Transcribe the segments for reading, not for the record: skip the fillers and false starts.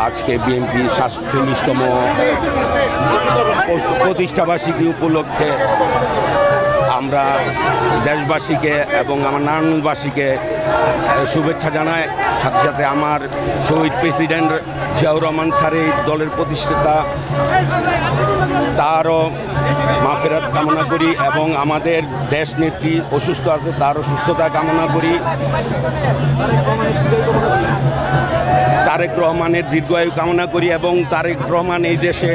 আজকে বিএনপির ৪৭তম প্রতিষ্ঠাবার্ষিকী উপলক্ষে আমরা দেশবাসীকে এবং আমার নারায়ণগঞ্জবাসীকে শুভেচ্ছা জানাই। সাথে সাথে আমার শহীদ প্রেসিডেন্ট জিয়াউর রহমান স্যার এই দলের প্রতিষ্ঠাতা, তারও মাফেরাত কামনা করি এবং আমাদের দেশ নেত্রী অসুস্থ আছে, তারও সুস্থতা কামনা করি। তারেক রহমানের দীর্ঘায়ু কামনা করি এবং তারেক রহমান এই দেশে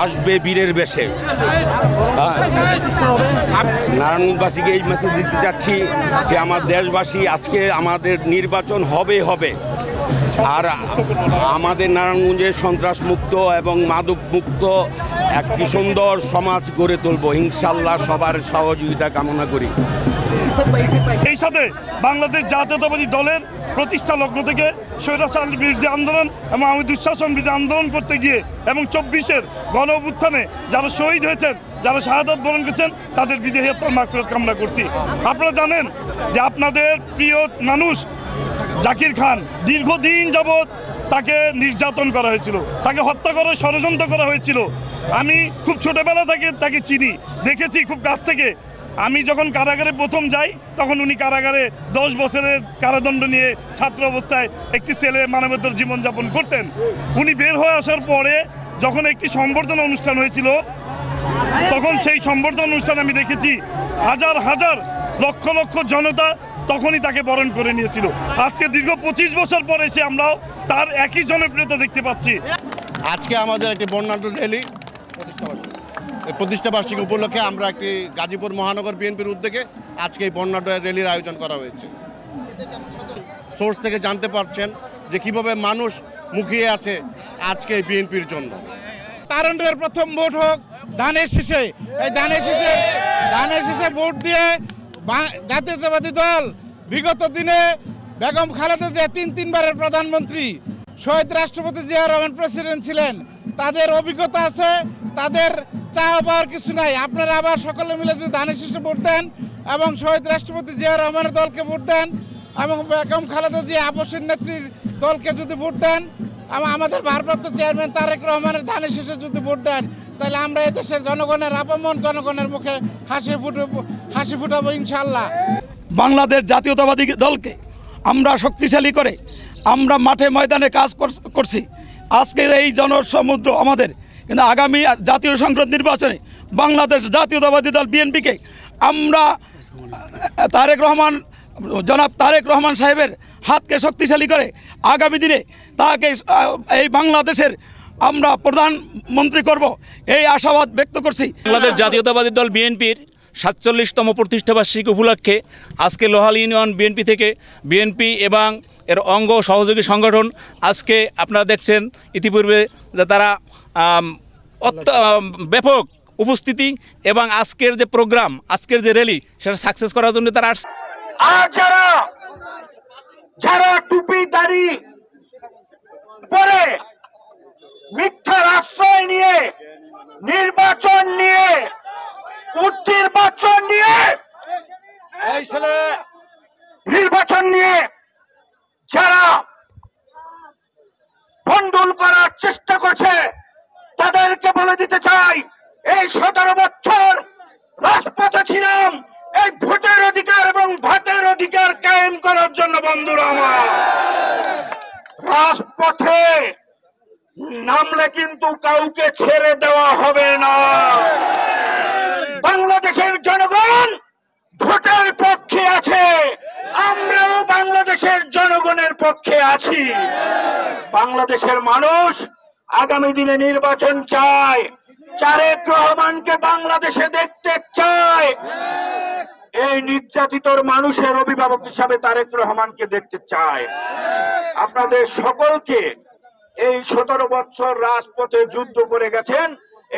আসবে বীরের বেশে। নারায়ণগঞ্জবাসীকে এই মেসেজ দিতে চাচ্ছি যে আমার দেশবাসী আজকে আমাদের নির্বাচন হবে আর আমাদের নারায়ণগঞ্জে সন্ত্রাস মুক্ত এবং মাদক মুক্ত একটি সুন্দর সমাজ গড়ে তুলব ইনশাল্লাহ। সবার সহযোগিতা কামনা করি। এই সাথে বাংলাদেশ জাতীয়তাবাদী দলের প্রতিষ্ঠা লগ্ন থেকে স্বৈরাচারের বিরুদ্ধে আন্দোলন এবং আমি দুঃশাসন বিরুদ্ধে আন্দোলন করতে গিয়ে এবং ২৪-এর গণ অভ্যুত্থানে যারা শহীদ হয়েছেন, যারা শাহাদাত বরণ করেছেন, তাদের বিদেহী হত্যার মাগফিরাত কামনা করছি। আপনারা জানেন যে আপনাদের প্রিয় মানুষ জাকির খান দীর্ঘদিন যাবৎ তাকে নির্যাতন করা হয়েছিল, তাকে হত্যা করার ষড়যন্ত্র করা হয়েছিল। আমি খুব ছোটোবেলা থেকে তাকে চিনি, দেখেছি খুব কাছ থেকে। আমি যখন কারাগারে প্রথম যাই তখন উনি কারাগারে 10 বছরের কারাদণ্ড নিয়ে ছাত্র অবস্থায় একটি ছেলে মানবেতর জীবনযাপন করতেন। উনি বের হয়ে আসার পরে যখন একটি সম্বর্ধনা অনুষ্ঠান হয়েছিল, তখন সেই সম্বর্ধনা অনুষ্ঠান আমি দেখেছি হাজার হাজার লক্ষ লক্ষ জনতা তখনই তাকে বরণ করে নিয়েছিল। আজকে দীর্ঘ 25 বছর পরে এসে আমরাও তার একই জনপ্রিয়তা দেখতে পাচ্ছি। আজকে আমাদের একটি বর্ণাঢ্য র্যালি প্রতিষ্ঠাবার্ষিকী উপলক্ষে আমরা একটি গাজীপুর মহানগর বিএনপির উদ্যোগে আজকে এই বর্ণাঢ্য র্যালির আয়োজন করা হয়েছে। সোর্স থেকে জানতে পারছেন যে কিভাবে মানুষ মুখিয়ে আছে আজকে এই বিএনপির জন্য। তারুণ্যের প্রথম ভোট হোক ধানের শীষে। এই ধানের শীষে ভোট দিয়ে জাতীয়তাবাদী দল বিগত দিনে বেগম খালেদা জিয়া তিনবারের প্রধানমন্ত্রী, শহীদ রাষ্ট্রপতি জিয়া রহমান প্রেসিডেন্ট ছিলেন, তাদের অভিজ্ঞতা আছে, তাদের চাওয়া পাওয়ার কিছু নাই। আপনারা আবার সকলে মিলে যদি ধানের শীষে ভোট দেন এবং শহীদ রাষ্ট্রপতি জিয়া রহমানের দলকে ভোট দেন এবং বেগম খালেদা জিয়া আপসের নেত্রীর দলকে যদি ভোট দেন, আমাদের ভারপ্রাপ্ত চেয়ারম্যান তারেক রহমানের ধানের শীষে যদি ভোট দেন, তাহলে আমরা এই দেশের জনগণের আপমন জনগণের মুখে হাসি ফুটাবো ইনশাল্লাহ। বাংলাদেশ জাতীয়তাবাদী দলকে আমরা শক্তিশালী করে আমরা মাঠে ময়দানে কাজ করছি। আজকে এই জনসমুদ্র আমাদের, কিন্তু আগামী জাতীয় সংসদ নির্বাচনে বাংলাদেশ জাতীয়তাবাদী দল বিএনপিকে আমরা জনাব তারেক রহমান সাহেবের হাতকে শক্তিশালী করে আগামী দিনে তাকে এই বাংলাদেশের আমরা প্রধানমন্ত্রী করব, এই আশাবাদ ব্যক্ত করছি। বাংলাদেশ জাতীয়তাবাদী দল বিএনপির ৪৭তম প্রতিষ্ঠাবার্ষিকী উপলক্ষে আজকে লোহাল ইউনিয়ন বিএনপি থেকে বিএনপি এবং এর অঙ্গ সহযোগী সংগঠন আজকে আপনারা দেখছেন ইতিপূর্বে যে তারা ব্যাপক উপস্থিতি এবং আজকের যে প্রোগ্রাম, আজকের যে র্যালি, সেটা সাকসেস করার জন্য তারা আসছে। আর যারা টুপি দাড়ি পরে মিথ্যার আশ্রয় নিয়ে নির্বাচন নিয়ে যারা ভণ্ডুল করার চেষ্টা করছে, তাদেরকে বলে দিতে চাই, এই 17 বছর রাজপথে ছিলাম এই ভোটের অধিকার এবং ভাতের অধিকার কায়েম করার জন্য। বন্ধুরা আমার, রাজপথে নামলে কিন্তু কাউকে ছেড়ে দেওয়া হবে না। বাংলাদেশের জনগণ ভোটের পক্ষে আছে, আমরাও বাংলাদেশের জনগণের পক্ষে আছি। বাংলাদেশের মানুষ আগামী দিনে নির্বাচন চায়, তারেক রহমানকে বাংলাদেশে দেখতে চায়। এই নির্যাতিত মানুষের অভিভাবক হিসাবে তারেক রহমানকে দেখতে চায়। আপনাদের সকলকে এই 17 বছর রাজপথে যুদ্ধ করে গেছেন,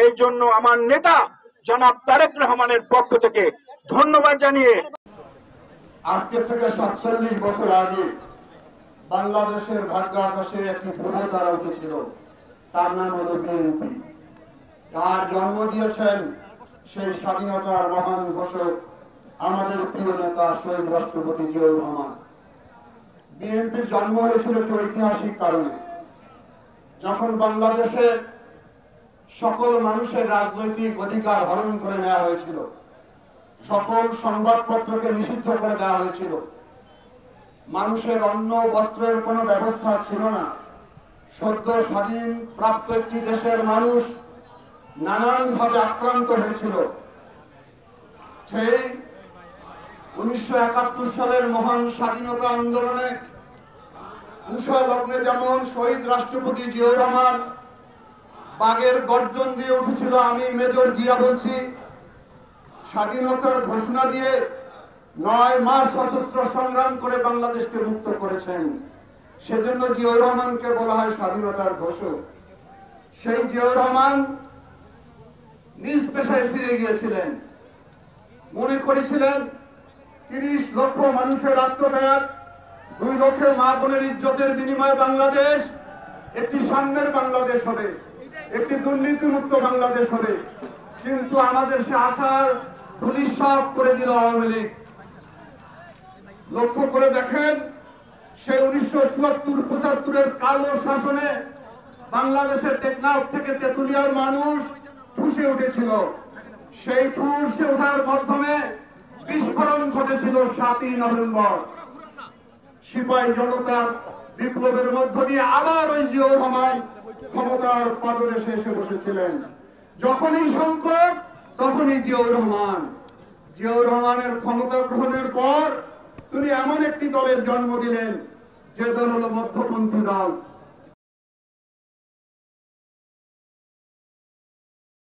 এই জন্য আমার নেতা জনাব তারেক রহমানের পক্ষ থেকে ধন্যবাদ জানিয়ে, আজকে থেকে ৪৭ বছর আগে বাংলাদেশের ভাগ্য আকাশে একটি ধ্রুব তারা উঠেছিল, তার নাম হলো বিএনপি। তার জন্ম দিয়েছেন সেই স্বাধীনতার মহান ঘোষক আমাদের প্রিয় নেতা শহীদ রাষ্ট্রপতি জিয়াউর রহমান। বিএনপির জন্ম হয়েছিল একটি ঐতিহাসিক কারণে। যখন বাংলাদেশে সকল মানুষের রাজনৈতিক অধিকার হরণ করে নেওয়া হয়েছিল, সকল সংবাদপত্রকে নিষিদ্ধ করে দেওয়া হয়েছিল, মানুষের অন্ন বস্ত্রের কোনো ব্যবস্থা ছিল না, সদ্য স্বাধীন প্রাপ্ত একটি দেশের মানুষ নানানভাবে আক্রান্ত হয়েছিল, সেই 1971 সালের মহান স্বাধীনতা আন্দোলনে উষা লগ্নে যেমন শহীদ রাষ্ট্রপতি জিয়াউর রহমান বাগের গর্জন দিয়ে উঠেছিল, আমি মেজর জিয়া বলছি, স্বাধীনতার ঘোষণা দিয়ে 9 মাস সশস্ত্র সংগ্রাম করে বাংলাদেশকে মুক্ত করেছেন। সেজন্য জিয়াউর রহমানকে বলা হয় স্বাধীনতার ঘোষক। সেই জিয়াউর রহমান নিজ পেশায় ফিরে গিয়েছিলেন, মনে করেছিলেন 30 লক্ষ মানুষের আত্মত্যাগ, 2 লক্ষ মা বোনের ইজ্জতের বিনিময়ে বাংলাদেশ একটি সাম্যের বাংলাদেশ হবে, একটি দুর্নীতিমুক্ত বাংলাদেশ হবে। কিন্তু আমাদের সে আশার ধূলিসাৎ করে দিল আওয়ামী লীগ। লক্ষ্য করে দেখেন, সেই 1974-75 কালো শাসনে বাংলাদেশের টেকনাফ থেকে তেতুলিয়ার মানুষ ফুঁসে উঠেছিল। সেই ফুঁসে ওঠার মাধ্যমে বিস্ফোরণ ঘটেছিল 7ই নভেম্বর। সিপাহী জনতার বিপ্লবের মধ্য দিয়ে আবার ওই জিয়াউর রহমান ক্ষমতার পাদদেশে এসে বসেছিলেন। যখনই সংকট তখনই জিয়াউর রহমানের ক্ষমতা গ্রহণের পর তিনি এমন একটি দলের জন্ম দিলেন যে দল হলো মধ্যপন্থী দল।